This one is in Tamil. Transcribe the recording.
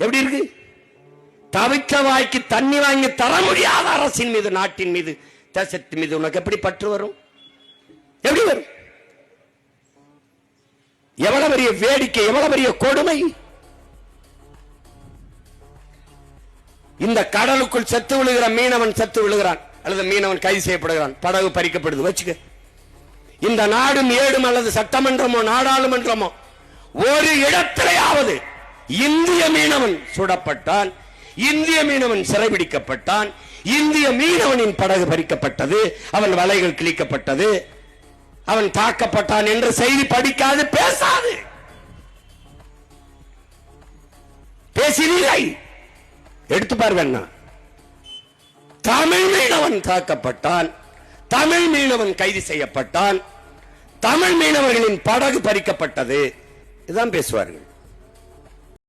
எப்படி இருக்கு? தவிக்க வாய்க்கு தண்ணி வாங்கி தர முடியாத அரசின் மீது, நாட்டின் மீது, தேசத்தின் மீது உனக்கு எப்படி பற்று வரும்? எப்படி வரும்? எவ்வளவு பெரிய வேடிக்கை, எவ்வளவு பெரிய கொடுமை! இந்த கடலுக்குள் செத்து விழுகிற மீனவன் செத்து விழுகிறான், அல்லது மீனவன் கைது செய்யப்படுகிறான், படகு பறிக்கப்படுது வச்சுக்க. இந்த நாடும் ஏடும் அல்லது சட்டமன்றமோ நாடாளுமன்றமோ ஒரு இடத்திலேயாவது இந்திய மீனவன் சுடப்பட்டான், இந்திய மீனவன் சிறைபிடிக்கப்பட்டான், இந்திய மீனவனின் படகு பறிக்கப்பட்டது, அவன் வலைகள் கிழிக்கப்பட்டது, அவன் தாக்கப்பட்டான் என்று செய்தி படிக்காது, பேசாது. பேசினீர்கள், எடுத்து பாருங்க. தமிழ் மீனவன் தாக்கப்பட்டான், தமிழ் மீனவன் கைது செய்யப்பட்டான், தமிழ் மீனவர்களின் படகு பறிக்கப்பட்டது, இதுதான் பேசுவார்கள்.